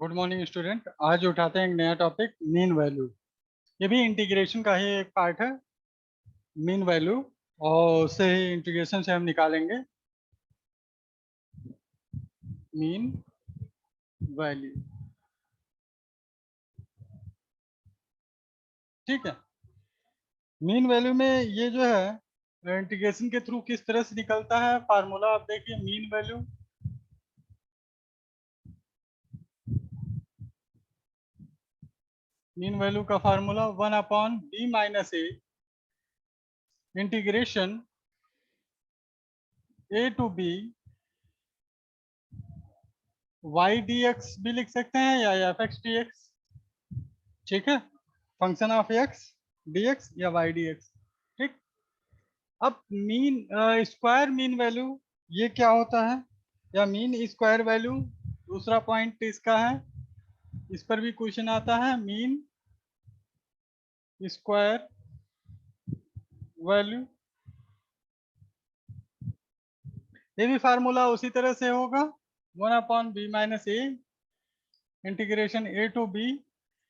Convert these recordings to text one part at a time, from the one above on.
Good morning student. आज उठाते हैं एक नया टॉपिक, मीन वैल्यू। ये भी इंटीग्रेशन का ही एक पार्ट है, मीन वैल्यू। और उससे ही इंटीग्रेशन से हम निकालेंगे मीन वैल्यू। ठीक है। मीन वैल्यू में ये जो है इंटीग्रेशन के थ्रू किस तरह से निकलता है फार्मूला, आप देखिए। मीन वैल्यू का formula 1/b-a integration a to b y dx भी लिख सकते हैं या एफ एक्स डी एक्स। ठीक है, फंक्शन ऑफ एक्स dx या y dx। ठीक। अब मीन स्क्वायर मीन वैल्यू ये क्या होता है, या मीन स्क्वायर वैल्यू दूसरा पॉइंट इसका है। इस पर भी क्वेश्चन आता है, मीन स्क्वायर वैल्यू। ये भी फार्मूला उसी तरह से होगा, 1/b-a integration a to b।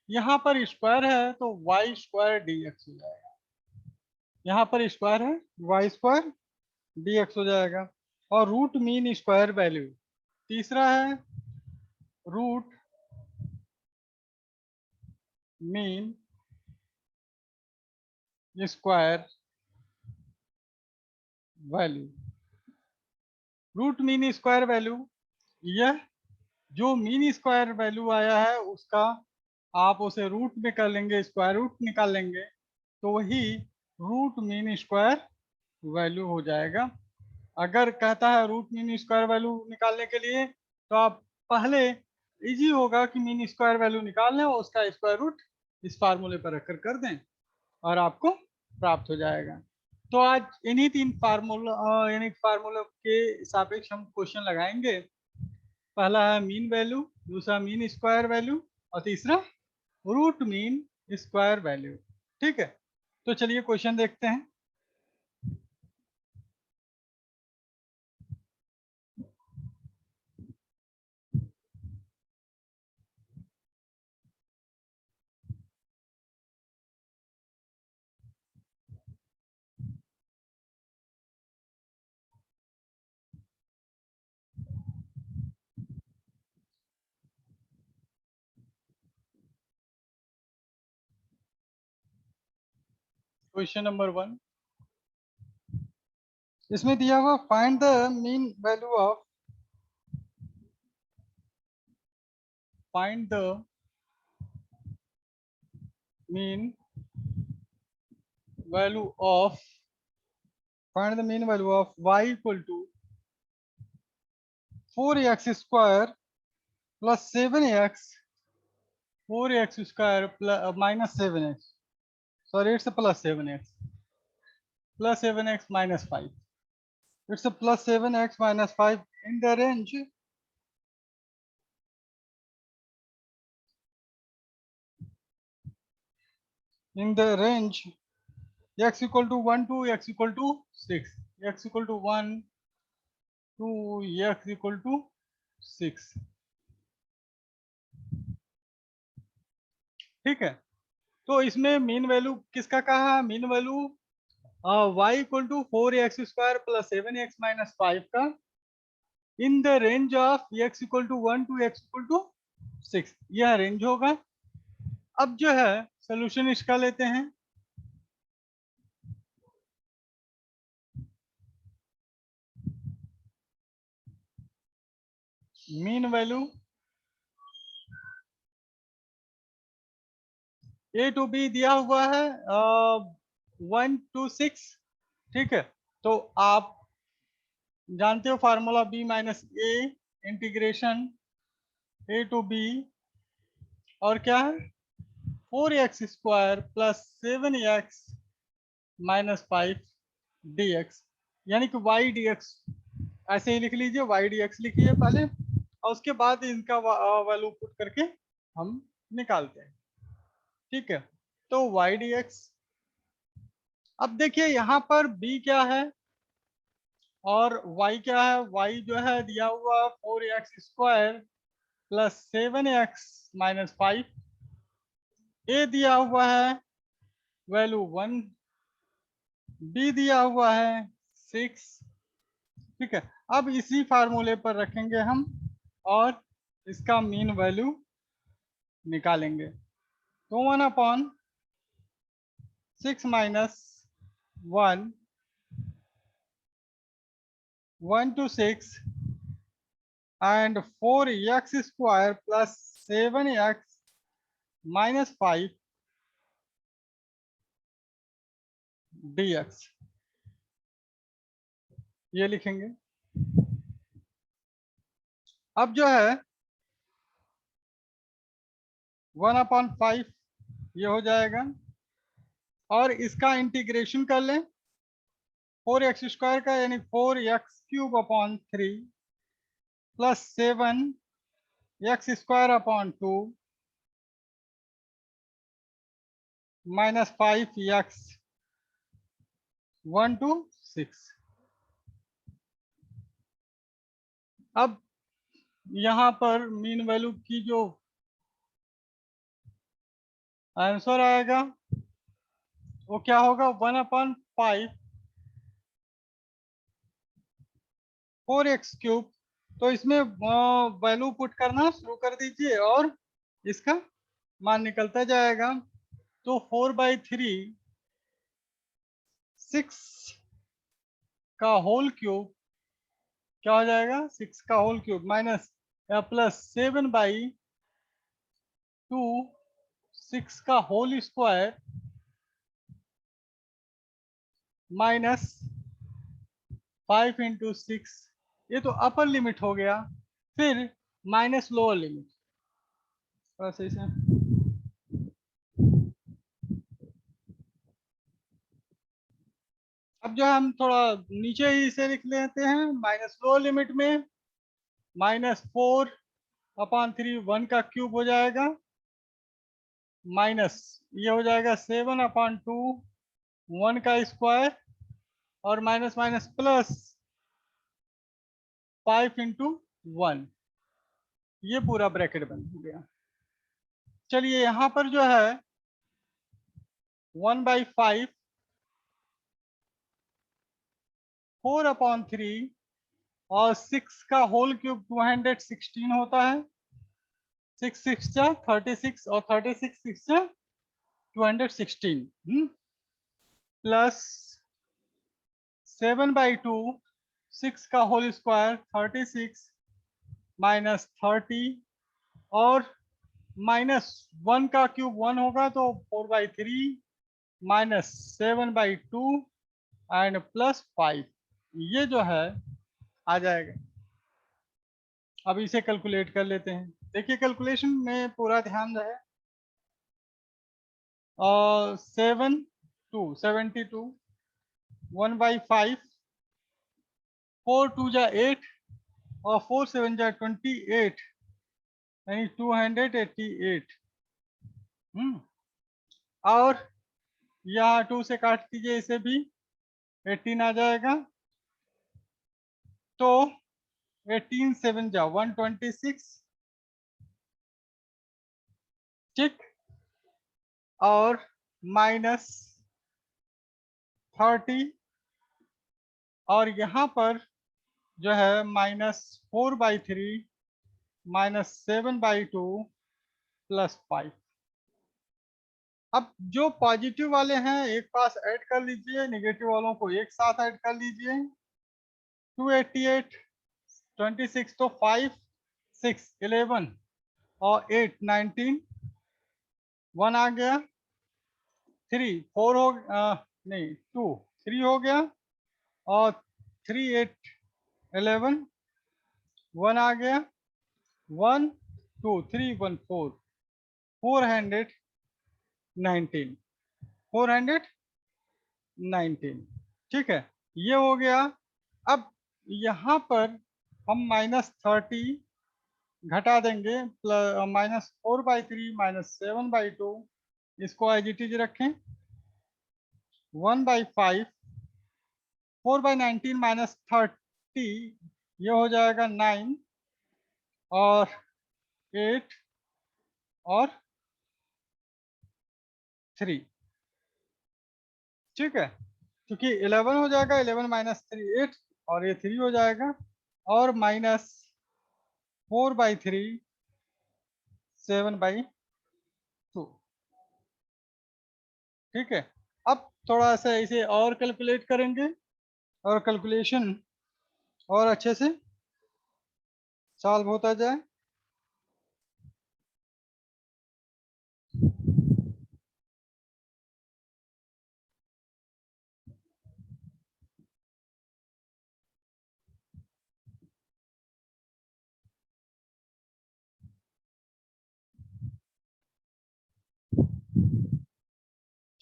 यहाँ पर स्क्वायर है तो वाई स्क्वायर डी एक्स हो जाएगा। यहाँ पर स्क्वायर है, वाई स्क्वायर डी एक्स हो जाएगा। और रूट मीन स्क्वायर वैल्यू तीसरा है, root mean square value. Root mean square value, यह जो मीन स्क्वायर वैल्यू आया है उसका आप उसे रूट में कर लेंगे, स्क्वायर रूट निकाल लेंगे तो वही रूट मीन स्क्वायर वैल्यू हो जाएगा। अगर कहता है रूट मीन स्क्वायर वैल्यू निकालने के लिए तो आप पहले इजी होगा कि मीन स्क्वायर वैल्यू निकाल लें और उसका स्क्वायर रूट इस फार्मूले पर रखकर कर दें और आपको प्राप्त हो जाएगा। तो आज इन्हीं तीन फार्मूला यानी फार्मूला के सापेक्ष हम क्वेश्चन लगाएंगे। पहला है मीन वैल्यू, दूसरा मीन स्क्वायर वैल्यू और तीसरा रूट मीन स्क्वायर वैल्यू। ठीक है, तो चलिए क्वेश्चन देखते हैं। क्वेश्चन नंबर 1, इसमें दिया हुआ find the mean value of find the mean value of find the mean value of y equal to 4x square plus 7x 4x square minus 7x, sorry it's a plus 7x minus 5, it's a plus 7x minus 5 in the range x equal to 1 to x equal to 6, x equal to 1 to x equal to 6। ठीक है, तो इसमें mean value किसका कहा है, mean value y equal to 4x square plus 7x minus 5 का in the range of x equal to 1 to x equal to 6, यह range होगा। अब जो है सोल्यूशन इसका लेते हैं। Mean value A to B दिया हुआ है 1 to 6। ठीक है, तो आप जानते हो formula b minus A integration A to B और क्या है 4x square plus 7x minus 5 dx, यानी कि y dx ऐसे ही लिख लीजिए, y dx लिखिए पहले और उसके बाद इनका वैल्यू पुट करके हम निकालते हैं। ठीक है, तो y dx, अब देखिए यहाँ पर b क्या है और y क्या है। y जो है दिया हुआ 4x square plus 7x minus 5। ए दिया हुआ है वैल्यू 1, बी दिया हुआ है 6। ठीक है, अब इसी फार्मूले पर रखेंगे हम और इसका मीन वैल्यू निकालेंगे। तो 1/6 minus 1, 1 to 6 and 4x square plus 7x minus 5 dx, ये लिखेंगे। अब जो है 1/5 ये हो जाएगा और इसका इंटीग्रेशन कर लें 4x स्क्वायर का, यानी 4x³ plus 7x² minus 5x 1 to 6। अब यहाँ पर मीन वैल्यू की जो आंसर आएगा वो क्या होगा, 1/5 4x³। तो इसमें वैल्यू पुट करना शुरू कर दीजिए और इसका मान निकलता जाएगा। तो 4/3 6 का होल क्यूब क्या हो जाएगा, 6 का होल क्यूब माइनस या प्लस 7/2 6 का होल स्क्वायर माइनस 5 into 6, ये तो अपर लिमिट हो गया, फिर माइनस लोअर लिमिट। बस ऐसे अब जो है हम थोड़ा नीचे ही इसे लिख लेते हैं। माइनस लोअर लिमिट में -4/3 1 का क्यूब हो जाएगा, माइनस ये हो जाएगा 7/2 1 का स्क्वायर और माइनस माइनस प्लस 5 into 1, ये पूरा ब्रैकेट बन गया। चलिए यहाँ पर जो है 1/5 4/3 और 6 का होल क्यूब 216 होता है। 6 6 जा 36 और 36 6 जा 216 प्लस 7/2 6 का होल स्क्वायर 36 माइनस 30 और माइनस 1 का क्यूब 1 होगा तो 4/3 माइनस 7/2 एंड प्लस 5, ये जो है आ जाएगा। अब इसे कैलकुलेट कर लेते हैं। देखिए कैलकुलेशन में पूरा ध्यान रहे। और 72 1/5 4 2 जा 8 और 4 7 जा 28 यानी 288। और यहाँ 2 से काट दीजिए, इसे भी 18 आ जाएगा। तो 18 7 जा 126, ठीक, और माइनस 30 और यहाँ पर जो है -4/3 माइनस 7/2 प्लस 5। अब जो पॉजिटिव वाले हैं एक पास ऐड कर लीजिए, नेगेटिव वालों को एक साथ ऐड कर लीजिए। 288 26 तो 5 6 11 और 8 19 1 आ गया, 3 4 हो नहीं 2 3 हो गया और 3 8 11 1 आ गया, 1 2 3 1 4 419 419, ठीक है, ये हो गया। अब यहाँ पर हम -30 घटा देंगे, -4/3 -7/2, इसको एज इट इज रखें। 1/5 4/19 -30 ये हो जाएगा 9 और 8 और 3, ठीक है, क्योंकि 11 हो जाएगा, 11 माइनस 3 8, और ये 3 हो जाएगा, और माइनस 4/3 7/2, ठीक है। अब थोड़ा सा इसे और कैलकुलेट करेंगे, और कैलकुलेशन और अच्छे से सॉल्व होता जाए।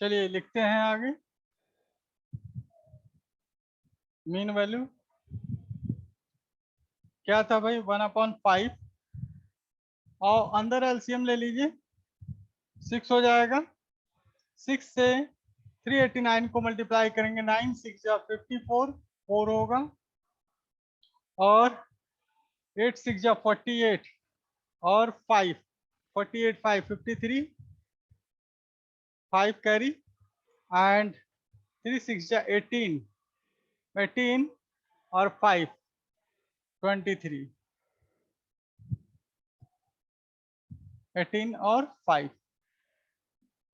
चलिए लिखते हैं आगे। मीन वैल्यू क्या था भाई, 1/5, और अंदर एलसीएम ले लीजिए, 6 हो जाएगा। 6 से 389 को मल्टीप्लाई करेंगे, 9 6 या 54, 4 होगा, और 8 6 या 48, और 5 48 5 53, 5 कैरी, एंड 3 6 या 18 18, और 5 23, 18 और 5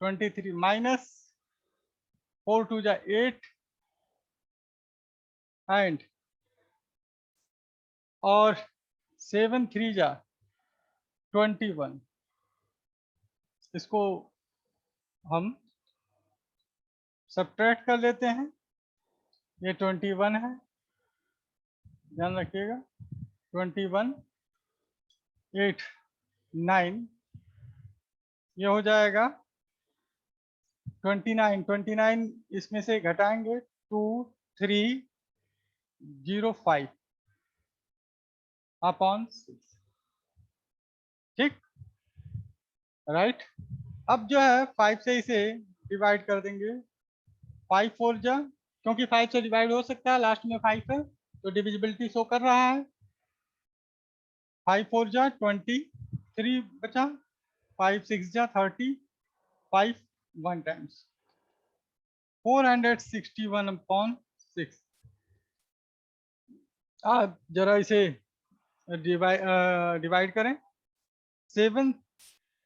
23, माइनस 4 2 या 8, एंड और 7 3 या 21। इसको हम सब्ट्रैक्ट कर लेते हैं, ये 21 है, ध्यान रखिएगा, 21 8 9, ये हो जाएगा 29 29, इसमें से घटाएंगे 2 3 0 5 अपॉन 6, ठीक, राइट। अब जो है 5 से इसे डिवाइड कर देंगे, 5 4 जा, क्योंकि 5 से डिवाइड हो सकता है, लास्ट में 5 है तो डिविजिबिलिटी शो कर रहा है। 5 4 जा 23 बचा, 5 6 जा 30, 5 1 टाइम्स 461/6। आप जरा इसे डिवाइड करें, 7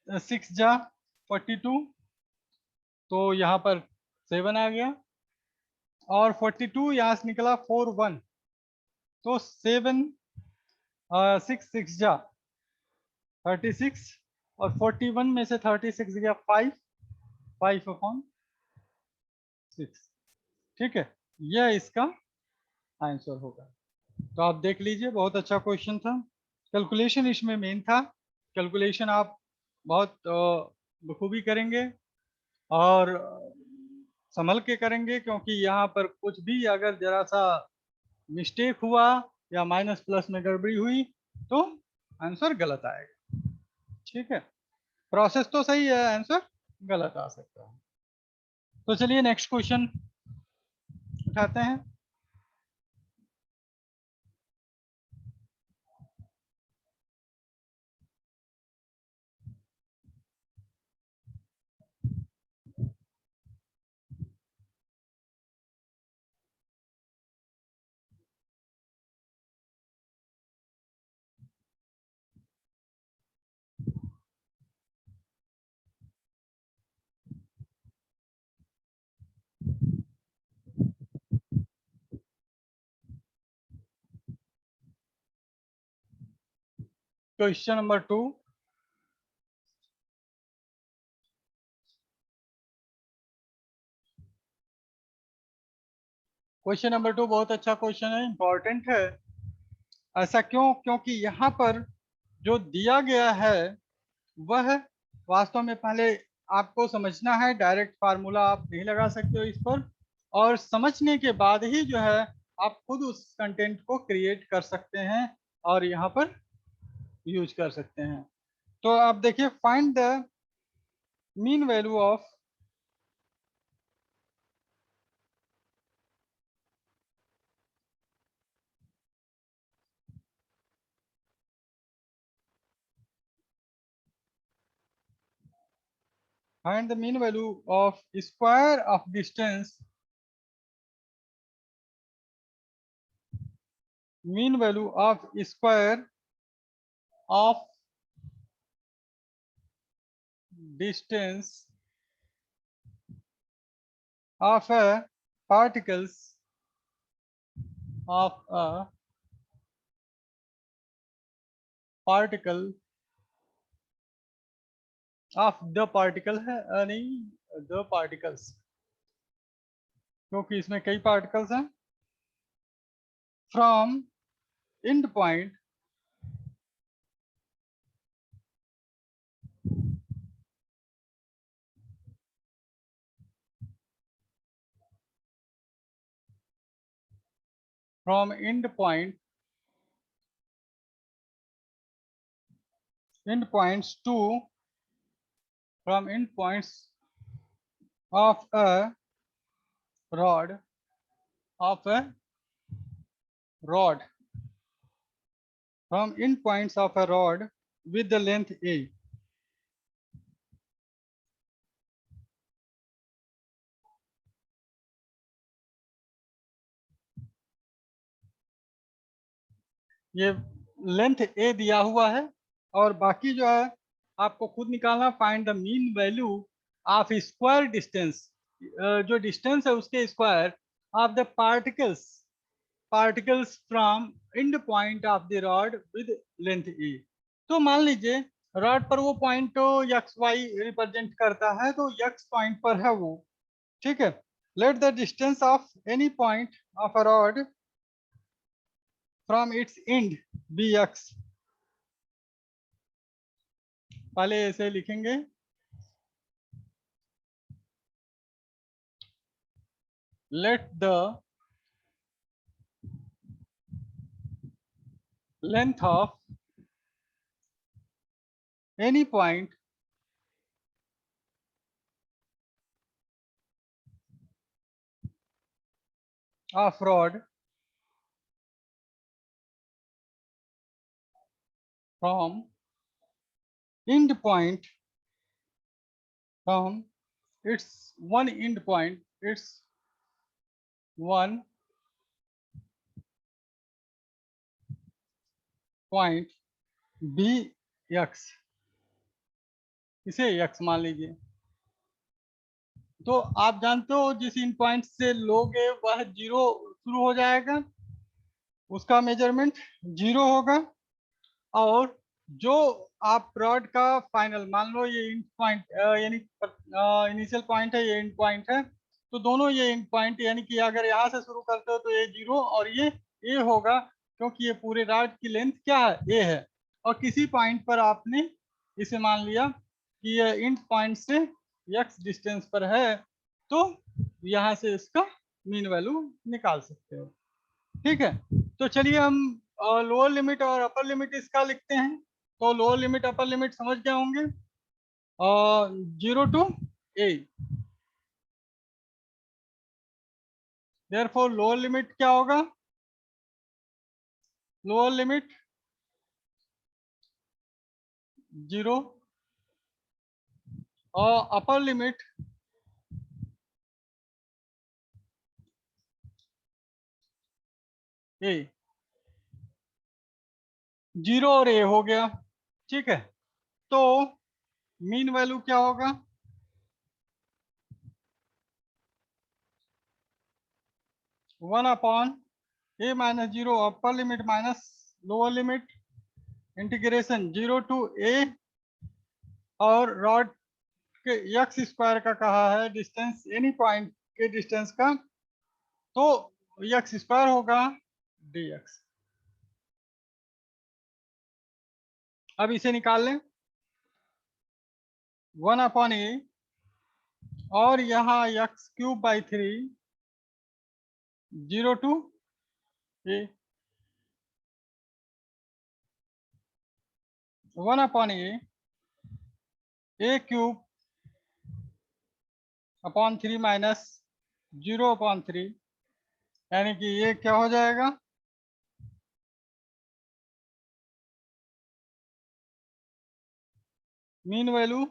6 जा 42, तो यहाँ पर 7 आ गया, और 42 यहाँ से निकला 4 1, तो 7 6 6 जा 36, और 41 में से 36 गया 5 5/6, ठीक है, यह इसका आंसर होगा। तो आप देख लीजिए, बहुत अच्छा क्वेश्चन था, कैलकुलेशन इसमें मेन था। कैलकुलेशन आप बहुत बखूबी करेंगे, और संभल के करेंगे, क्योंकि यहाँ पर कुछ भी अगर जरा सा मिस्टेक हुआ या माइनस प्लस में गड़बड़ी हुई तो आंसर गलत आएगा, ठीक है। प्रोसेस तो सही है, आंसर गलत आ सकता है। तो चलिए नेक्स्ट क्वेश्चन उठाते हैं। क्वेश्चन नंबर 2, क्वेश्चन नंबर 2 बहुत अच्छा क्वेश्चन है, इंपॉर्टेंट है। ऐसा क्यों? क्योंकि यहाँ पर जो दिया गया है वह वास्तव में पहले आपको समझना है, डायरेक्ट फार्मूला आप नहीं लगा सकते हो इस पर, और समझने के बाद ही जो है आप खुद उस कंटेंट को क्रिएट कर सकते हैं और यहाँ पर यूज कर सकते हैं। तो आप देखिए, find the mean value of find the mean value of square of distance, mean value of square of distance of a particles of a particle of the particle है नहीं the particles, क्योंकि इसमें कई पार्टिकल्स हैं, from end point from end points to from end points of a rod from end points of a rod with the length a. ये length ए दिया हुआ है और बाकी जो है आपको खुद निकालना, find the mean value of square distance, जो डिस्टेंस है उसके square of the particles from end point of the rod with length A. तो मान लीजिए रॉड पर वो पॉइंट एक्स वाई रिप्रेजेंट करता है, तो एक्स पॉइंट पर है वो, ठीक है। Let the distance of any point of a rod from its end be X. पहले ऐसे लिखेंगे, let the length of any point of rod from end point from its one end point, its one point b x, इसे x मान लीजिए। तो आप जानते हो जिस इन पॉइंट से लोगे वह जीरो शुरू हो जाएगा, उसका मेजरमेंट जीरो होगा, और जो आप रॉड का फाइनल मान लो ये इंड पॉइंट यानी इनिशियल पॉइंट है, ये इंड पॉइंट है, तो दोनों ये इंड पॉइंट यानी कि अगर यहाँ से शुरू करते हो तो ये जीरो और ये ए होगा, क्योंकि ये पूरे रॉड की लेंथ क्या है, ए है। और किसी पॉइंट पर आपने इसे मान लिया कि ये इंड पॉइंट से एक्स डिस्टेंस पर है, तो यहाँ से इसका मीन वैल्यू निकाल सकते हो, ठीक है। तो चलिए हम लोअर लिमिट और अपर लिमिट इसका लिखते हैं। तो लोअर लिमिट अपर लिमिट समझ गए होंगे, 0 to a। Therefore lower limit क्या होगा, लोअर लिमिट 0 और अपर लिमिट a, 0 और a हो गया, ठीक है। तो मीन वैल्यू क्या होगा, 1/a minus 0 upper limit minus lower limit integration 0 to a, और रॉड के एक्स स्क्वायर का कहा है डिस्टेंस एनी पॉइंट के डिस्टेंस का, तो एक्स स्क्वायर होगा dx। अब इसे निकाल लें, 1/a और यहाँ x³/3 0 to a, 1/a a³ minus 0/3, यानी कि ये क्या हो जाएगा, मीन वैल्यू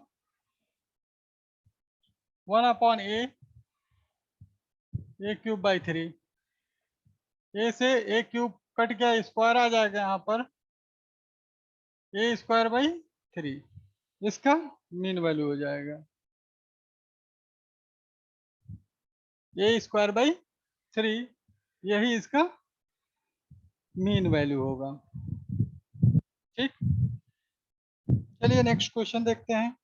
1/a³/3। ए से a³ कट गया, स्क्वायर आ जाएगा यहाँ पर, a²/3 इसका मीन वैल्यू हो जाएगा। a²/3 यही इसका मीन वैल्यू होगा। ठीक, चलिए नेक्स्ट क्वेश्चन देखते हैं।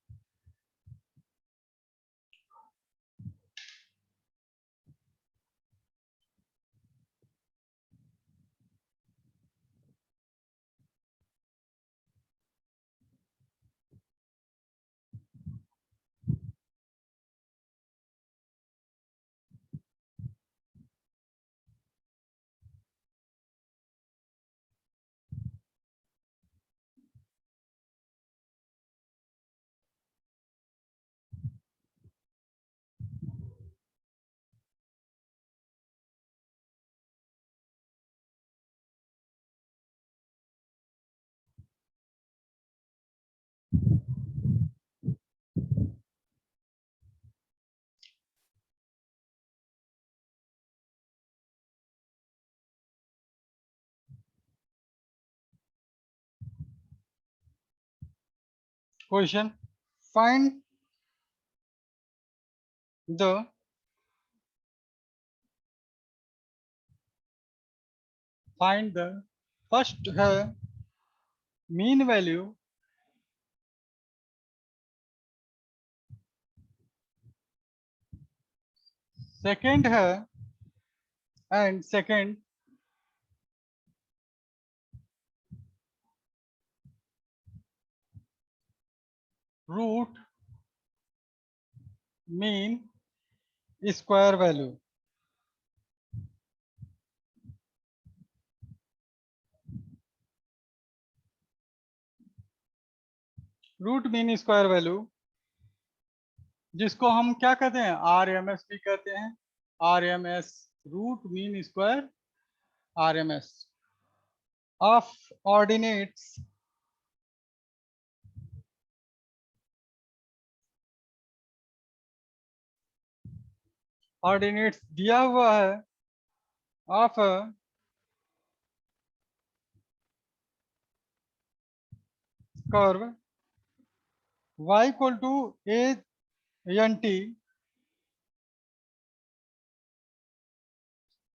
क्वेश्चन, फाइंड द फर्स्ट है मीन वैल्यू, सेकंड है and second root mean square value. Root mean square value जिसको हम क्या कहते हैं, RMS भी कहते हैं। RMS root mean square RMS of ordinates दिया हुआ है of curve y equal to ANT,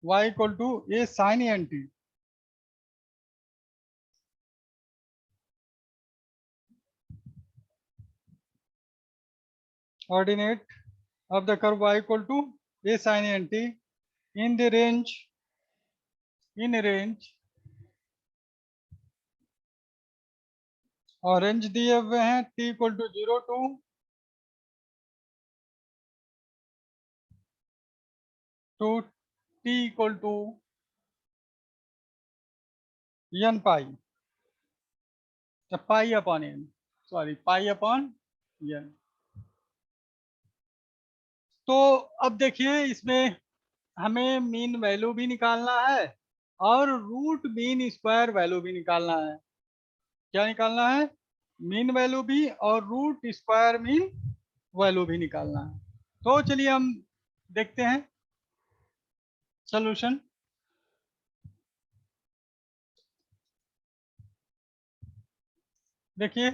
y equal to A sin ANT। Ordinate of the curve y equal to A sin ANT in the range और range दिए हुए हैं t equal to 0 to t equal to n pi, pi upon n, sorry pi upon n। तो अब देखिए इसमें हमें mean value भी निकालना है और रूट मीन स्क्वायर वैल्यू भी निकालना है। क्या निकालना है, मीन वैल्यू भी और रूट स्क्वायर मीन वैल्यू भी निकालना है। तो चलिए हम देखते हैं सॉल्यूशन। देखिए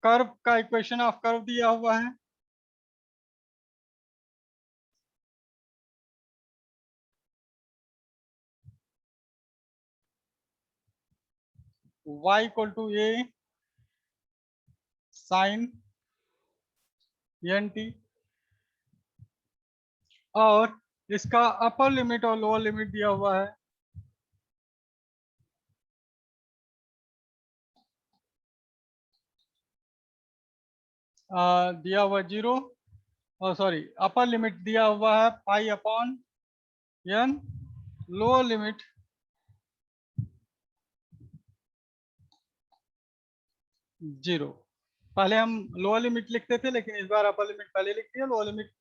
कर्व का इक्वेशन ऑफ कर्व दिया हुआ है, y equal to A sine NT और इसका अपर लिमिट और लोअर लिमिट दिया हुआ है। दिया हुआ 0 और सॉरी अपर लिमिट दिया हुआ है पाई अपॉन n, लोअर लिमिट 0। पहले हम लोअर लिमिट लिखते थे लेकिन इस बार अपर लिमिट पहले लिख दिया, लोअर लिमिट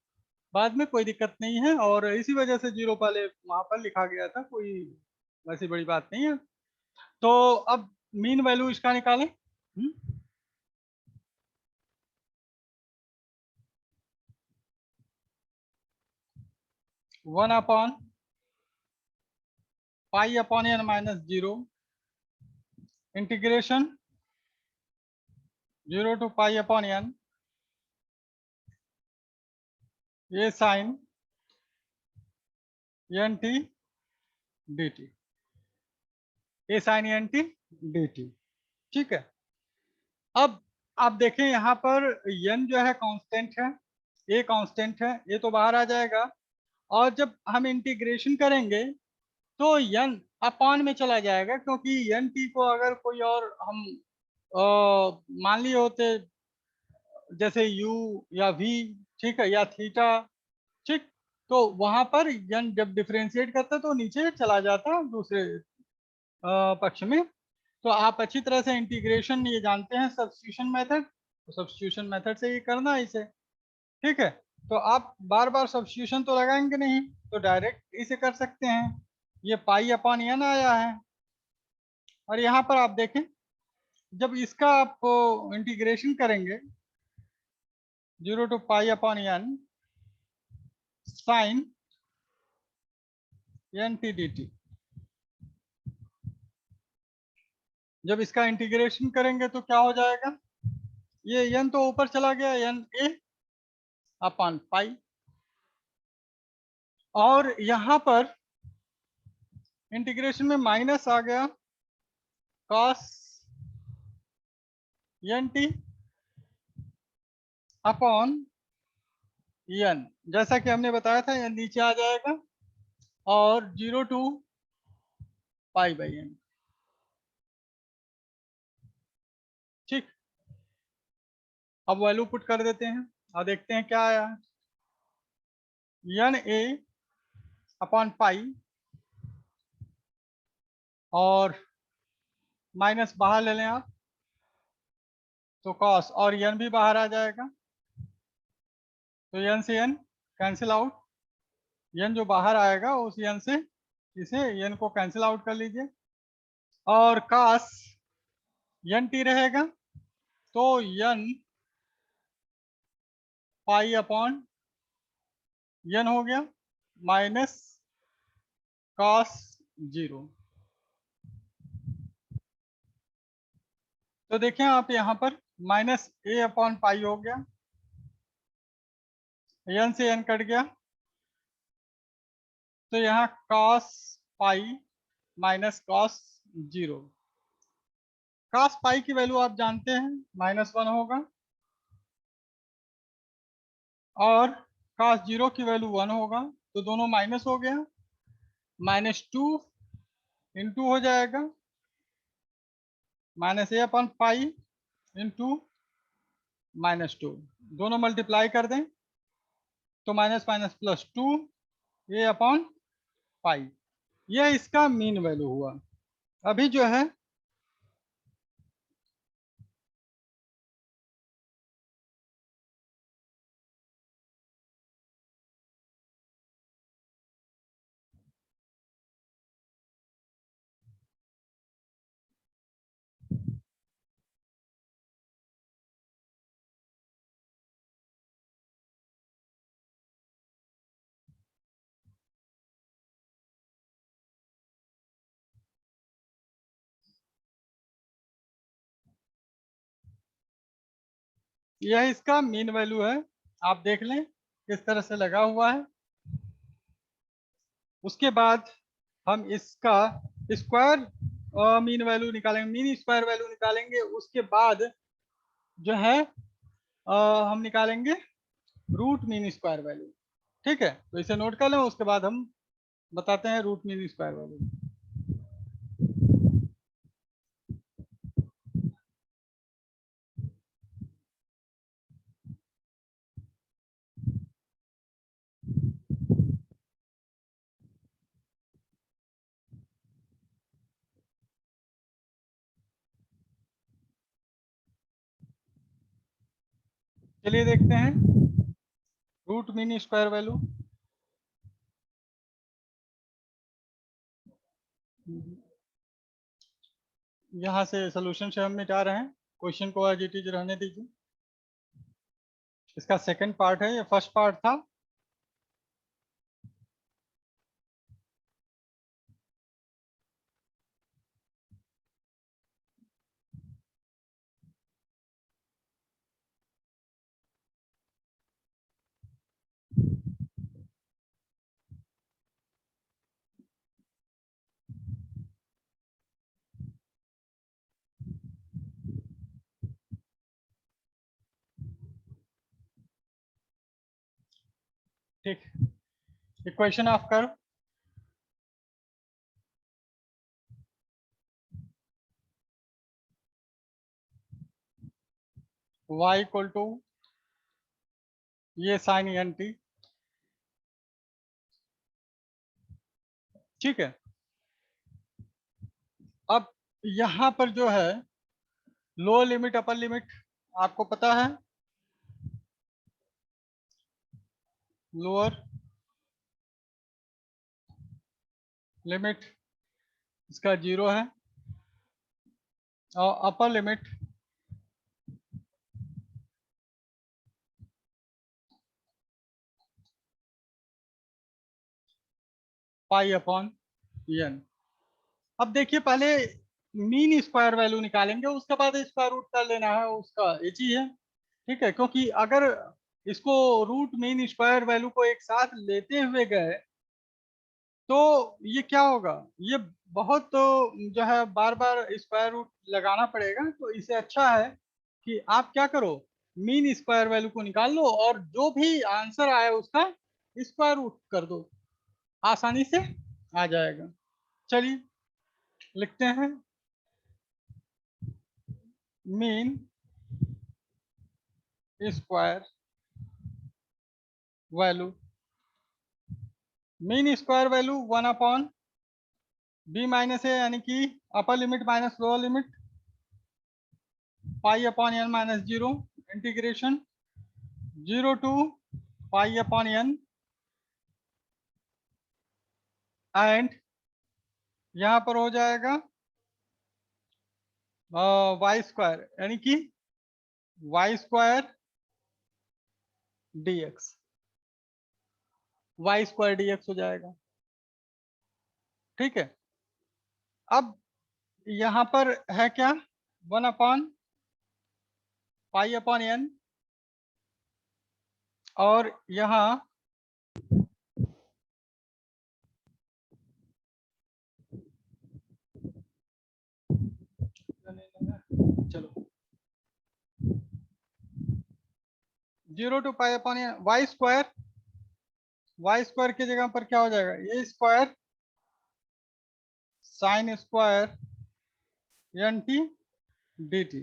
बाद में, कोई दिक्कत नहीं है। और इसी वजह से 0 पहले वहां पर लिखा गया था, कोई वैसी बड़ी बात नहीं है। तो अब मीन वैल्यू इसका निकालें। 1 pi upon n minus 0 integration 0 to pi upon n ये sine N T D T, A sine N T D T. ठीक है, अब आप देखें यहाँ पर n जो है कांस्टेंट है, ए कांस्टेंट है, ये तो बाहर आ जाएगा। और जब हम इंटीग्रेशन करेंगे तो n अपॉन में चला जाएगा, क्योंकि एन टी को अगर कोई और हम मान लिए होते जैसे u या v, ठीक है, या थीटा, ठीक, तो वहां पर n जब डिफरेंशिएट करता तो नीचे चला जाता दूसरे पक्ष में। तो आप अच्छी तरह से इंटीग्रेशन ये जानते हैं, सब्स्टिट्यूशन मेथड, तो सब्स्टिट्यूशन मेथड से ये करना है इसे। ठीक है, तो आप बार बार सब्स्टिट्यूशन तो लगाएंगे नहीं, तो डायरेक्ट इसे कर सकते हैं। ये पाई अपॉन n आया है, और यहाँ पर आप देखें जब इसका आप इंटीग्रेशन करेंगे 0 to pi upon n sine N T D T, जब इसका इंटीग्रेशन करेंगे तो क्या हो जाएगा, ये n तो ऊपर चला गया, एन ए अपॉन पाई, और यहाँ पर इंटीग्रेशन में माइनस आ गया cos N T upon N, जैसा कि हमने बताया था एन नीचे आ जाएगा, और 0 टू पाई बाई एन। ठीक, अब वैल्यू पुट कर देते हैं और देखते हैं क्या आया। एन ए अपॉन पाई और माइनस बाहर ले लें आप, तो कॉस और एन भी बाहर आ जाएगा, तो एन से एन कैंसिल आउट, एन जो बाहर आएगा उस एन से इसे एन को कैंसिल आउट कर लीजिए, और कॉस एन टी रहेगा, तो एन पाई अपॉन एन हो गया माइनस कॉस 0। तो देखें आप यहाँ पर माइनस ए अपॉन पाई हो गया, एन से एन कट गया, तो यहाँ cos pi minus cos 0। Cos pi की वैल्यू आप जानते हैं -1 होगा, और कॉस 0 की वैल्यू 1 होगा, तो दोनों माइनस हो गया, -2 इंटू हो जाएगा माइनस ए अपॉन पाई इंटू -2, दोनों मल्टीप्लाई कर दें तो माइनस माइनस प्लस 2 ए अपॉन पाई, यह इसका मीन वैल्यू हुआ। अभी जो है यह इसका मीन वैल्यू है, आप देख लें किस तरह से लगा हुआ है। उसके बाद हम इसका स्क्वायर मीन वैल्यू निकालेंगे, मीन स्क्वायर वैल्यू निकालेंगे, उसके बाद जो है हम निकालेंगे रूट मीन स्क्वायर वैल्यू। ठीक है, तो इसे नोट कर लें, उसके बाद हम बताते हैं रूट मीन स्क्वायर वैल्यू। चलिए देखते हैं रूट मीन स्क्वायर वैल्यू। यहाँ से सोल्यूशन से हम मिटा रहे हैं, क्वेश्चन को एज इट इज रहने दीजिए। इसका सेकंड पार्ट है, ये फर्स्ट पार्ट था। ठीक, इक्वेशन ऑफ करो। y इक्वल टू ये साइन एन टी, ठीक है। अब यहां पर जो है लोअर लिमिट अपर लिमिट आपको पता है, लोअर लिमिट इसका 0 है और upper limit pi upon N. अब देखिए पहले मीन स्क्वायर वैल्यू निकालेंगे, उसके बाद स्क्वायर रूट कर लेना है उसका, ये चीज है, ठीक है। क्योंकि अगर इसको रूट मीन स्क्वायर वैल्यू को एक साथ लेते हुए गए तो ये क्या होगा, ये बहुत तो जो है बार बार स्क्वायर रूट लगाना पड़ेगा। तो इससे अच्छा है कि आप क्या करो, मीन स्क्वायर वैल्यू को निकाल लो और जो भी आंसर आए उसका स्क्वायर रूट कर दो, आसानी से आ जाएगा। चलिए लिखते हैं mean square value. Mean square value 1 upon B minus A, यानी कि upper limit minus lower limit pi upon N minus 0 integration 0 to pi upon N and यहाँ पर हो जाएगा वाई स्क्वायर, यानी कि Y square D X, Y square D X हो जाएगा, ठीक है। अब यहाँ पर है क्या, 1 अपॉन पाई अपॉन एन और यहाँ चलो 0 to pi upon n y square, y square की जगह पर क्या हो जाएगा, a square sine square N T D t.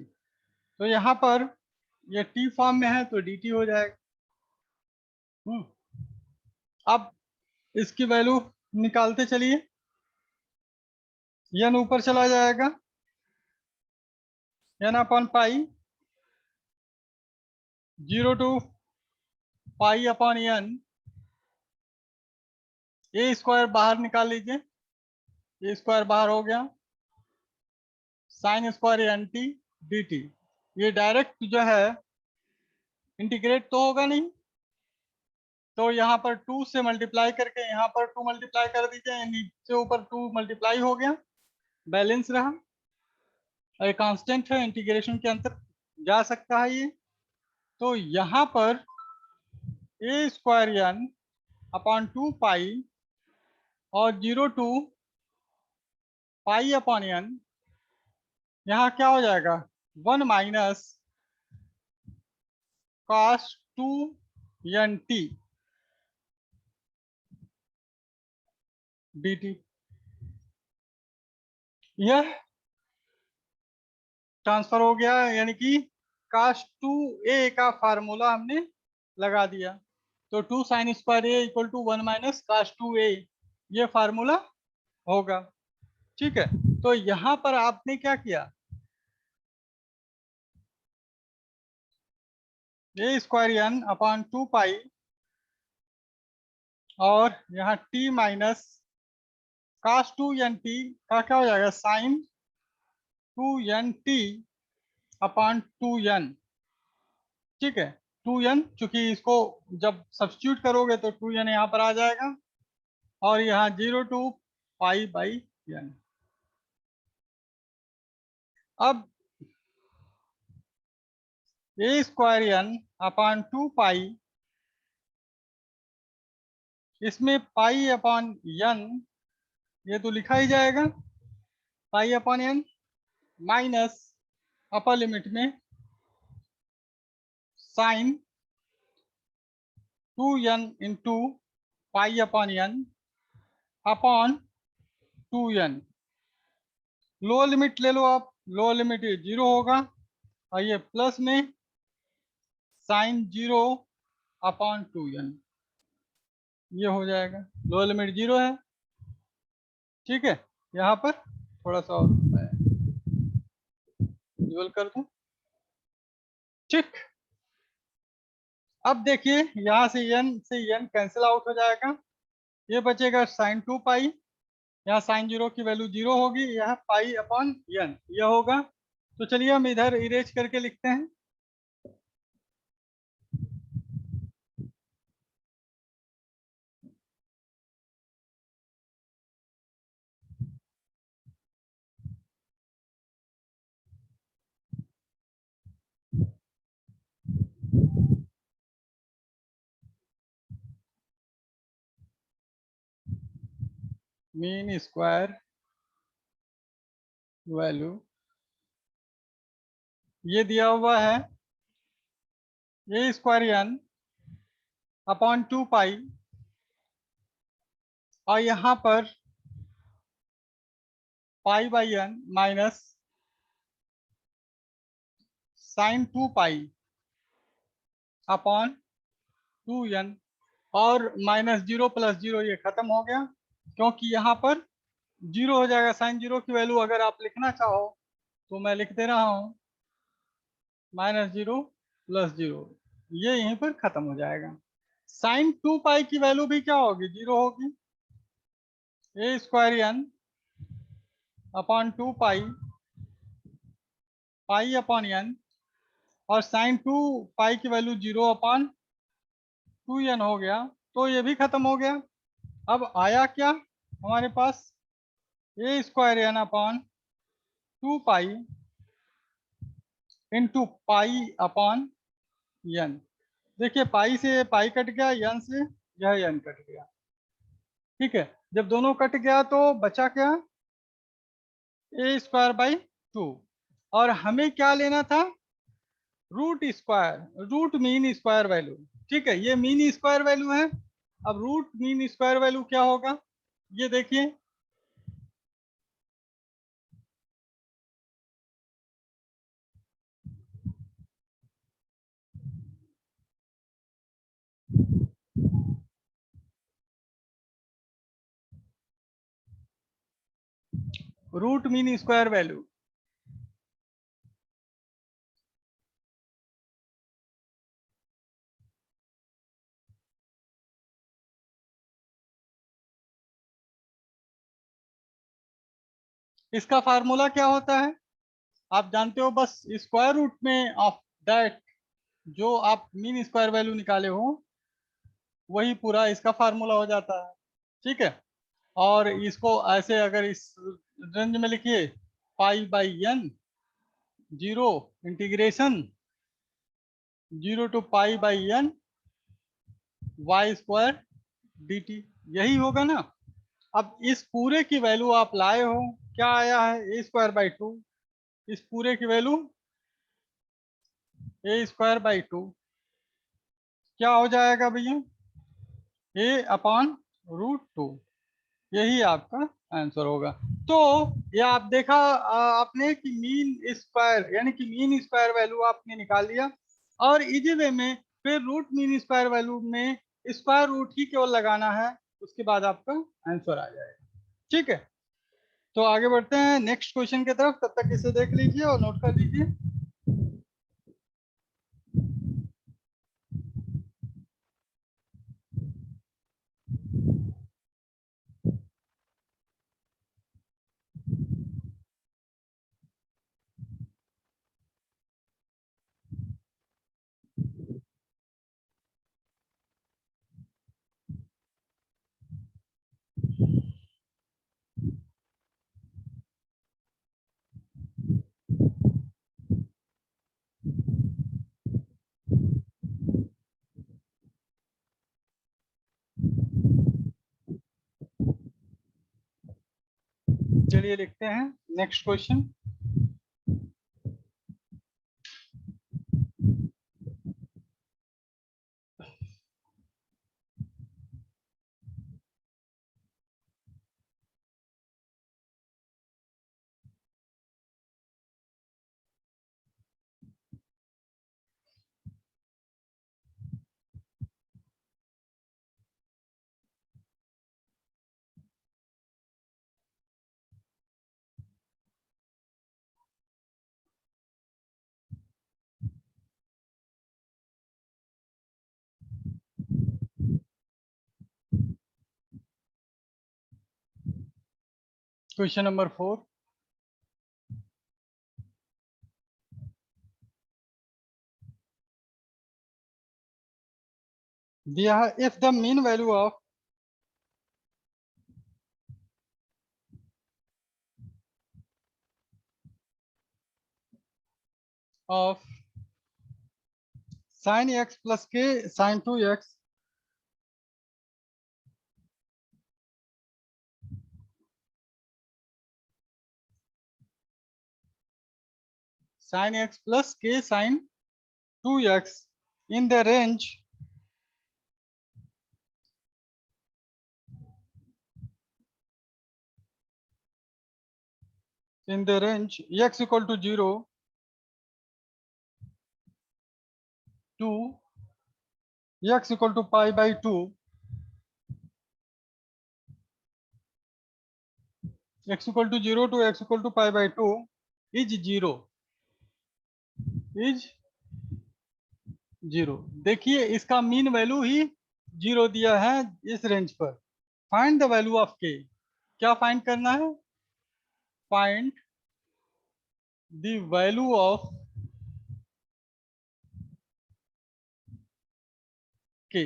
तो यहाँ पर ये टी फॉर्म में है तो डी टी हो जाएगा। अब इसकी वैल्यू निकालते चलिए, एन ऊपर चला जाएगा, N upon pi 0 to pi upon N, A square बाहर निकाल लीजिए, ए स्क्वायर बाहर हो गया, sine square N T D T. ये डायरेक्ट जो है इंटीग्रेट तो होगा नहीं, तो यहाँ पर 2 से मल्टीप्लाई करके यहाँ पर 2 मल्टीप्लाई कर दीजिए, नीचे ऊपर 2 मल्टीप्लाई हो गया, बैलेंस रहा। और कांस्टेंट है, इंटीग्रेशन के अंदर जा सकता है ये। तो यहाँ पर ए स्क्वायर एन अपॉन 2 पाई और 0 टू पाई अपॉन एन, यहाँ क्या हो जाएगा 1 minus cos 2 N T D T. यह ट्रांसफर हो गया, यानी कि cos 2 ए का फार्मूला हमने लगा दिया। तो 2 sine square A equal to 1 minus cos 2 A, ये फार्मूला होगा, ठीक है। तो यहाँ पर आपने क्या किया, A square N upon 2 pi और यहाँ T minus cos 2 N T का क्या हो जाएगा sine 2 N T upon 2 N, ठीक है। 2 एन, चूंकि इसको जब सब्स्टिट्यूट करोगे तो 2 एन यहाँ पर आ जाएगा और यहाँ 0 टू पाई बाई एन। अब a square N upon 2 pi, इसमें पाई अपॉन एन ये तो लिखा ही जाएगा, pi upon N minus upper limit में sine 2n into pi upon n upon 2n। Lower limit ले लो आप, लोअर लिमिट ये 0 होगा और ये प्लस में साइन 0 अपॉन 2n, ये हो जाएगा। लोअर लिमिट 0 है, ठीक है। यहाँ पर थोड़ा सा और मैं विजुअल कर दूं, ठीक। अब देखिए यहाँ से n कैंसिल आउट हो जाएगा, ये बचेगा साइन 2 पाई, यहाँ साइन 0 की वैल्यू 0 होगी, यह पाई अपॉन n यह होगा। तो चलिए हम इधर इरेज करके लिखते हैं। मीन स्क्वायर वैल्यू ये दिया हुआ है A square n upon 2 pi, और यहाँ पर pi by n minus sine 2 pi upon 2n, और माइनस 0 प्लस 0 ये खत्म हो गया, क्योंकि यहाँ पर 0 हो जाएगा। साइन 0 की वैल्यू अगर आप लिखना चाहो तो मैं लिख दे रहा हूँ माइनस 0 प्लस 0, ये यहीं पर खत्म हो जाएगा। साइन 2 पाई की वैल्यू भी क्या होगी, 0 होगी। ए स्क्वायर n अपॉन 2 पाई, पाई अपॉन n, और साइन 2 पाई की वैल्यू 0 अपॉन 2n हो गया, तो ये भी खत्म हो गया। अब आया क्या हमारे पास, a square n upon 2 pi into pi upon n। देखिए पाई से पाई कट गया, n से यह n कट गया, ठीक है। जब दोनों कट गया तो बचा क्या, ए स्क्वायर बाई 2, और हमें क्या लेना था, root square, root mean square value, ठीक है। ये मीन स्क्वायर वैल्यू है। अब रूट मीन स्क्वायर वैल्यू क्या होगा, ये देखिए, रूट मीन स्क्वायर वैल्यू इसका फार्मूला क्या होता है आप जानते हो, बस स्क्वायर रूट में ऑफ दैट जो आप मीन स्क्वायर वैल्यू निकाले हो वही पूरा इसका फार्मूला हो जाता है, ठीक है। और इसको ऐसे अगर इस रेंज में लिखिए, pi by n, 0 integration 0 to pi by n Y square D T, यही होगा ना। अब इस पूरे की वैल्यू आप लाए हो, क्या आया है, ए स्क्वायर बाई 2, इस पूरे की वैल्यू ए स्क्वायर बाई 2, क्या हो जाएगा भैया, ए अपॉन रूट 2, यही आपका आंसर होगा। तो ये आप देखा आपने कि मीन स्क्वायर यानी कि मीन स्क्वायर वैल्यू आपने निकाल लिया, और इजी वे में फिर रूट मीन स्क्वायर वैल्यू में स्क्वायर रूट ही केवल लगाना है, उसके बाद आपका आंसर आ जाएगा, ठीक है। तो आगे बढ़ते हैं नेक्स्ट क्वेश्चन की तरफ, तब तक इसे देख लीजिए और नोट कर लीजिए। चलिए लिखते हैं नेक्स्ट क्वेश्चन। क्वेश्चन नंबर 4, दिया है if the mean value of sin x plus k sin 2x sin x plus k sin 2x in the range x equal to 0 to x equal to pi by 2, x equal to 0 to x equal to pi by 2 is 0 is 0। देखिए इसका mean value ही 0 दिया है इस range पर। Find the value of k, क्या find करना है? Find the value of k,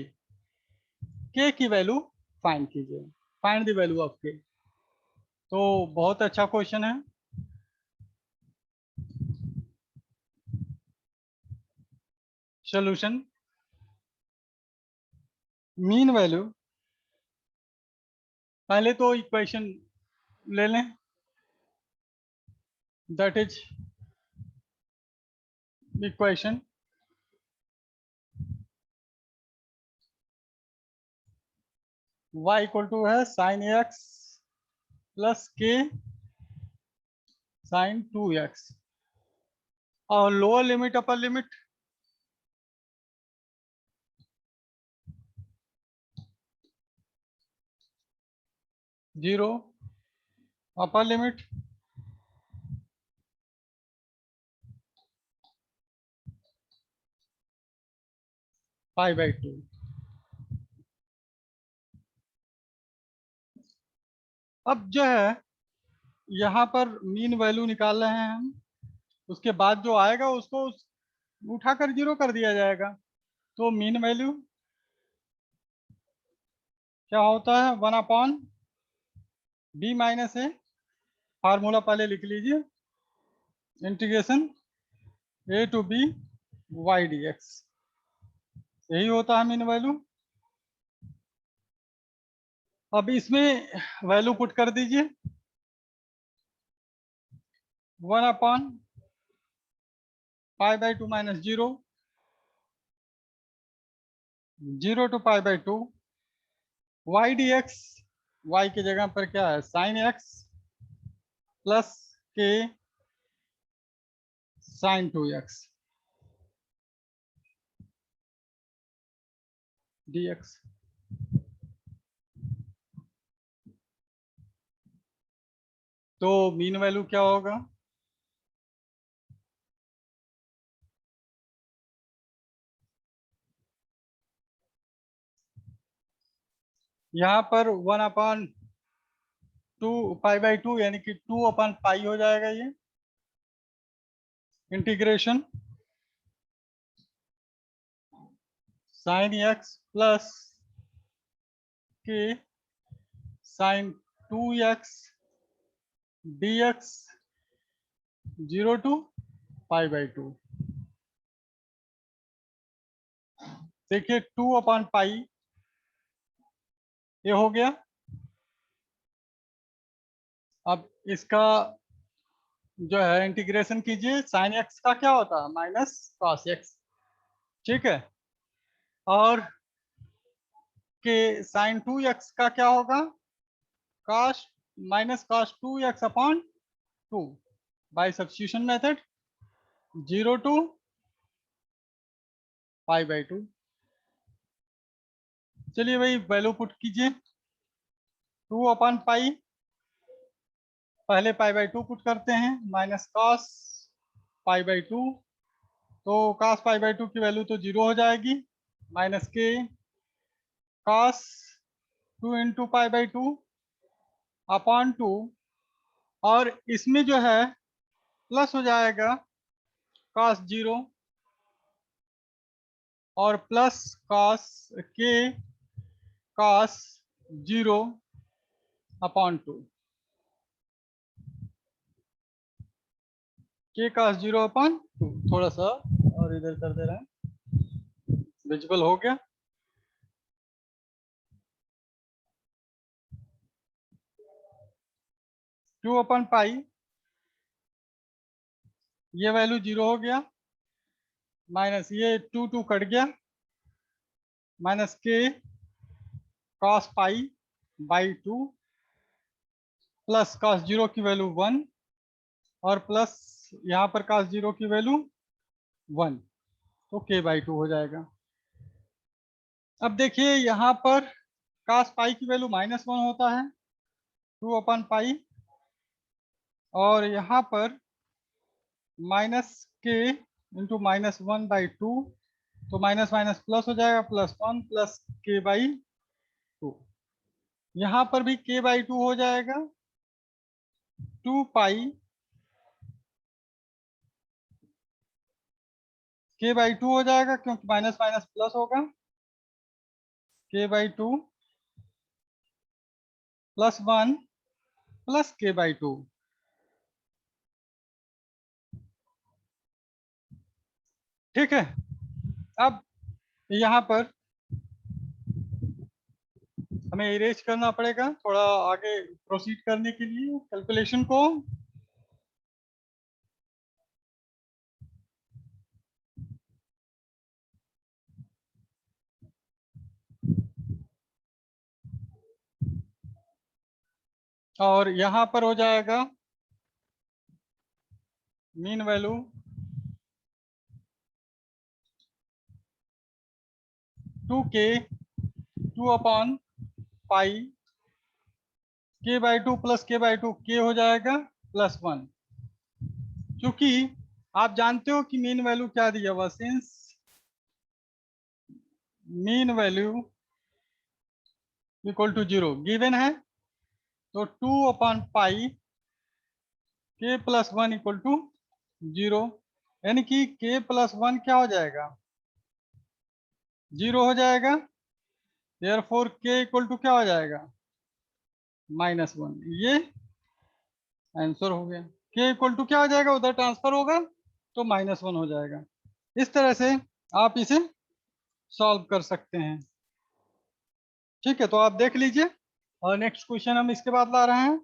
k की वैल्यू फाइंड कीजिए। Find the value of k। तो बहुत अच्छा क्वेश्चन है। सॉल्यूशन, मीन वैल्यू, पहले तो इक्वेशन ले लें, that is equation y equal to है sine x plus K sine 2x और lower limit upper limit 0, upper limit pi by 2। अब जो है यहाँ पर मीन वैल्यू निकाल रहे हैं हम, उसके बाद जो आएगा उसको उठाकर 0 कर दिया जाएगा। तो मीन वैल्यू क्या होता है? 1 upon B minus A, formula पहले लिख लीजिए, integration A to B Y D X, यही होता है मीन वैल्यू। अब इसमें वैल्यू पुट कर दीजिए, 1 upon pi by 2 minus 0, 0 to pi by 2, Y D X, Y की जगह पर क्या है? Sine X plus K sine 2x dx। तो मीन वैल्यू क्या होगा? यहाँ पर 1 अपॉन 2 पाई बाई 2 यानी कि 2 अपॉन पाई हो जाएगा ये, integration sine X plus K sine 2x dx 0 to pi by 2। देखिए 2 अपॉन पाई ये हो गया। अब इसका जो है इंटीग्रेशन कीजिए, साइन एक्स का क्या होता है? माइनस कॉस एक्स, ठीक है। और के साइन 2x का क्या होगा? Cos minus cos 2x upon 2 by substitution method, 0 to pi by 2। चलिए भाई वैल्यू पुट कीजिए, 2 अपॉन पाई, पहले पाई बाई 2 पुट करते हैं, माइनस कॉस पाई बाई 2, तो कॉस पाई बाई 2 की वैल्यू तो 0 हो जाएगी, माइनस के cos 2 into pi by 2 upon 2 और इसमें जो है प्लस हो जाएगा cos 0 और plus cos k cos 0 upon 2, k cos 0 upon 2। थोड़ा सा और इधर कर दे रहे हैं, विजिबल हो गया। टू अपन पाई, ये वैल्यू 0 हो गया, माइनस ये 2 कट गया, minus k cos pi by 2 plus cos 0 की वैल्यू 1 और प्लस यहाँ पर cos 0 की वैल्यू 1, तो k बाई 2 हो जाएगा। अब देखिए यहाँ पर cos पाई की वैल्यू -1 होता है, 2 अपन पाई, और यहाँ पर माइनस k इंटू -1/2, तो माइनस माइनस प्लस हो जाएगा, +1 प्लस k बाई 2। यहाँ पर भी k बाई 2 हो जाएगा, 2 पाई k बाई 2 हो जाएगा, क्योंकि माइनस माइनस प्लस होगा, k by 2 +1 plus k by 2। ठीक है, अब यहाँ पर हमें इरेज करना पड़ेगा थोड़ा आगे प्रोसीड करने के लिए कैलकुलेशन को। और यहाँ पर हो जाएगा mean value 2k 2 upon pi, k by 2 plus k by 2 k हो जाएगा +1। क्योंकि आप जानते हो कि मीन वैल्यू क्या दिया हुआ, since mean value equal to 0 given है, तो 2 upon pi k plus 1 equal to 0, यानी कि k प्लस 1 क्या हो जाएगा, 0 हो जाएगा, देयरफॉर k इक्वल टू क्या हो जाएगा, -1। ये आंसर हो गया। k इक्वल टू क्या हो जाएगा, उधर ट्रांसफर होगा तो -1 हो जाएगा। इस तरह से आप इसे सॉल्व कर सकते हैं। ठीक है, तो आप देख लीजिए और नेक्स्ट क्वेश्चन हम इसके बाद ला रहे हैं।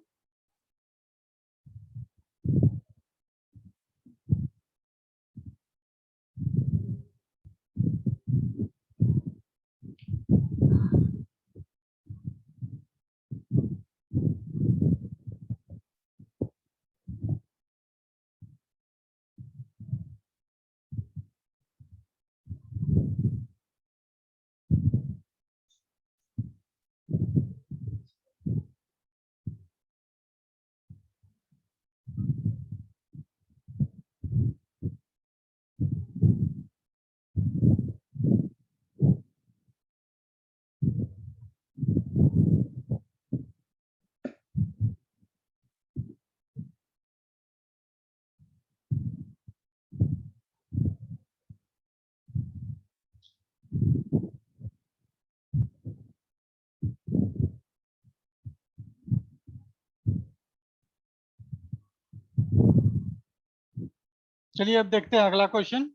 चलिए अब देखते हैं अगला question.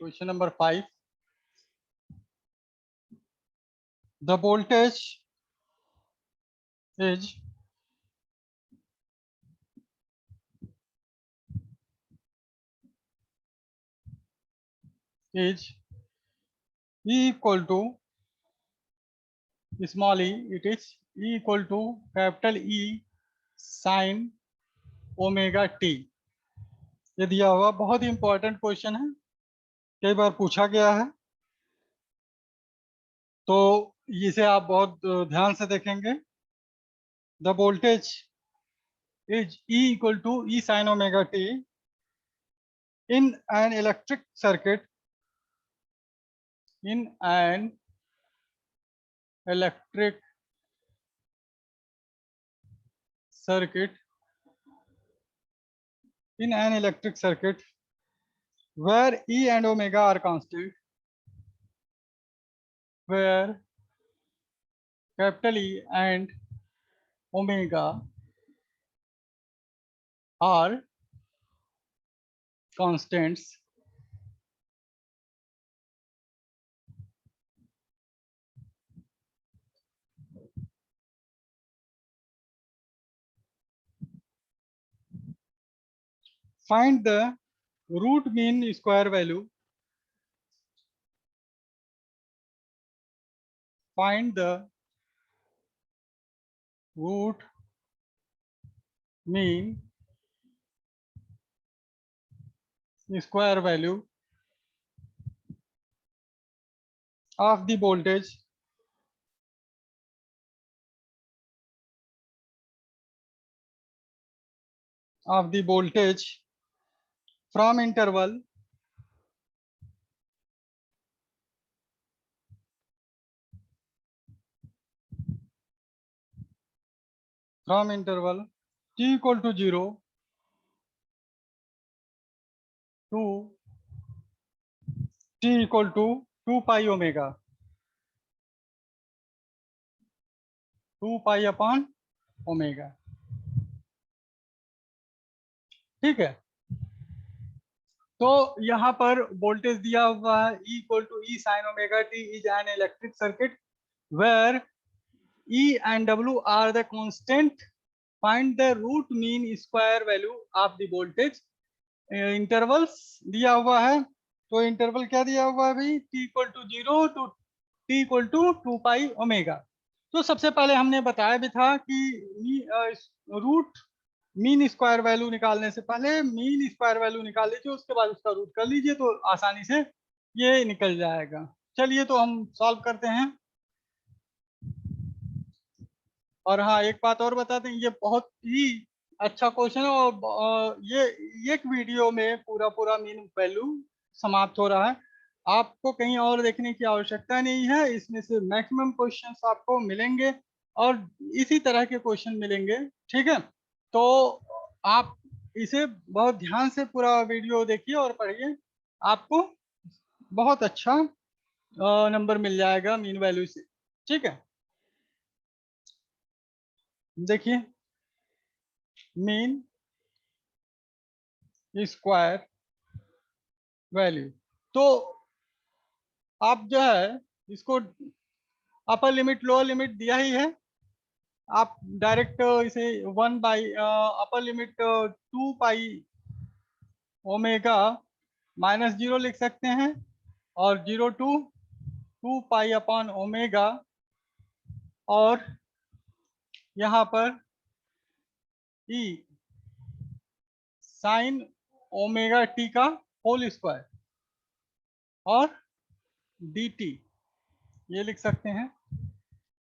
Question number 5, the voltage is is E equal to small e, it is E equal to capital E sin omega T. ये दिया हुआ बहुत ही इंपॉर्टेंट क्वेश्चन है, कई बार पूछा गया है, तो इसे आप बहुत ध्यान से देखेंगे। The voltage is E equal to E sin omega t in an electric circuit, in an electric circuit, in an electric circuit where E and omega are constant, where capital E and omega are constants, find the root mean square value, find the root mean square value of the voltage from interval t equal to 0 to t equal to 2 pi omega, 2 pi upon omega। ठीक है, तो यहाँ पर voltage दिया हुआ है E equal to E sin omega t is an electric circuit where E and W are the constant, find the root mean square value of the voltage। Intervals दिया हुआ है, तो इंटरवल क्या दिया हुआ है भाई, t equal to 0 to t equal to 2 pi omega. तो सबसे पहले हमने बताया भी था कि रूट मीन स्क्वायर वैल्यू निकालने से पहले मीन स्क्वायर वैल्यू निकाल लीजिए, उसके बाद उसका रूट कर लीजिए तो आसानी से ये निकल जाएगा। चलिए तो हम सॉल्व करते हैं। और हाँ, एक बात और बता दें, ये बहुत ही अच्छा क्वेश्चन है और ये एक वीडियो में पूरा मीन वैल्यू समाप्त हो रहा है। आपको कहीं और देखने की आवश्यकता नहीं है, इसमें से मैक्सिमम क्वेश्चंस आपको मिलेंगे और इसी तरह के क्वेश्चन मिलेंगे। ठीक है, तो आप इसे बहुत ध्यान से पूरा वीडियो देखिए और पढ़िए, आपको बहुत अच्छा नंबर मिल जाएगा मीन वैल्यू से। ठीक है, देखिए मीन स्क्वायर वैल्यू, तो आप जो है इसको अपर लिमिट लोअर लिमिट दिया ही है, आप डायरेक्ट इसे 1 by upper limit 2 pi omega minus 0 लिख सकते हैं और 0 टू 2 पाई अपॉन ओमेगा, और यहाँ पर ई साइन ओमेगा टी का होल स्क्वायर और dt ये लिख सकते हैं।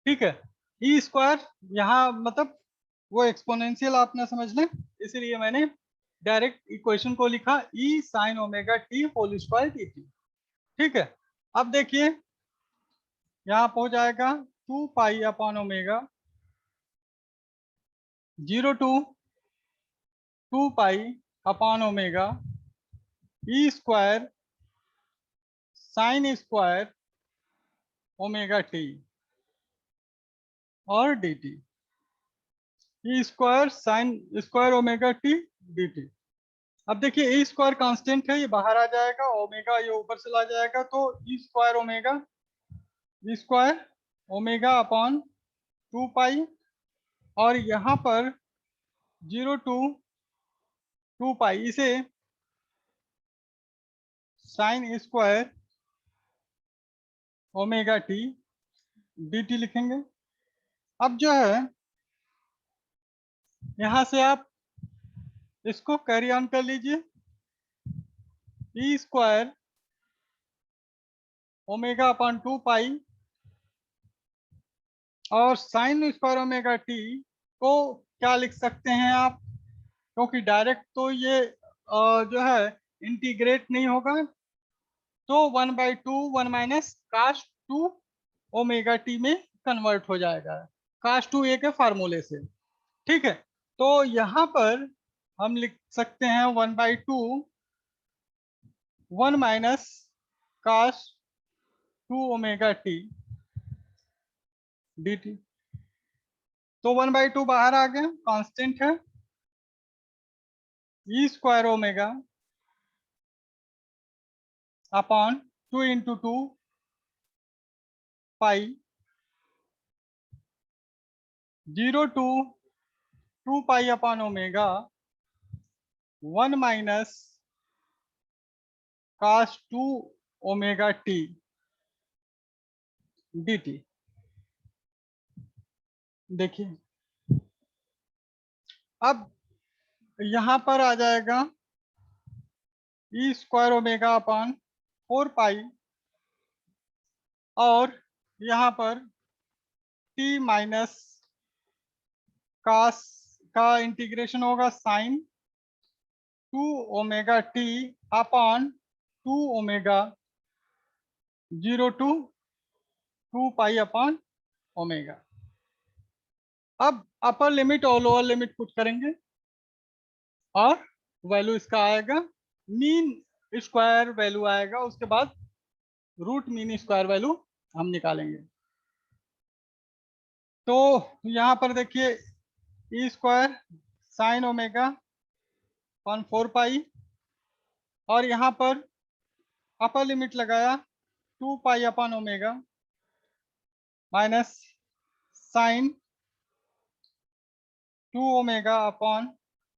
ठीक है, ई स्क्वायर यहाँ मतलब वो एक्सपोनेंशियल आप ना समझ लें, इसलिए मैंने डायरेक्ट इक्वेशन को लिखा E sine omega t whole square dt। ठीक है, अब देखिए यहाँ हो जाएगा 2 pi upon omega 0 to 2 pi upon omega E square sine square omega t और dt, E square sine square omega t dt। अब देखिए ए स्क्वायर कांस्टेंट है, ये बाहर आ जाएगा, ओमेगा ये ऊपर चला जाएगा, तो ई स्क्वायर ओमेगा अपॉन 2 पाई, और यहाँ पर 0 टू 2 पाई, इसे sign square omega T D T लिखेंगे। अब जो है यहां से आप इसको कैरी ऑन कर लीजिए, ई स्क्वायर ओमेगा अपॉन 2 पाई और साइन स्क्वायर ओमेगा टी को क्या लिख सकते हैं आप, क्योंकि डायरेक्ट तो ये जो है इंटीग्रेट नहीं होगा, तो 1/2 1 माइनस काश 2 ओमेगा टी में कन्वर्ट हो जाएगा काश 2 ए के फार्मूले से। ठीक है, तो यहाँ पर हम लिख सकते हैं 1/2 1 minus cos 2 omega T D t. तो 1/2 बाहर आ गया, कांस्टेंट है, E square omega upon 2 into 2 pi 0 to 2 pi upon omega 1 minus cos 2 omega T D T. देखिए अब यहाँ पर आ जाएगा E square omega upon 4 pi और यहाँ पर टी माइनस कास का इंटीग्रेशन होगा sine 2 omega T upon 2 omega 0 to 2 pi upon omega. अब अपर लिमिट और लोअर लिमिट पुट करेंगे और वैल्यू इसका आएगा मीन स्क्वायर वैल्यू आएगा, उसके बाद रूट मीन स्क्वायर वैल्यू हम निकालेंगे। तो यहाँ पर देखिए E square sine omega upon 4 pi और यहाँ पर अपर लिमिट लगाया 2 pi upon omega minus sine 2 omega upon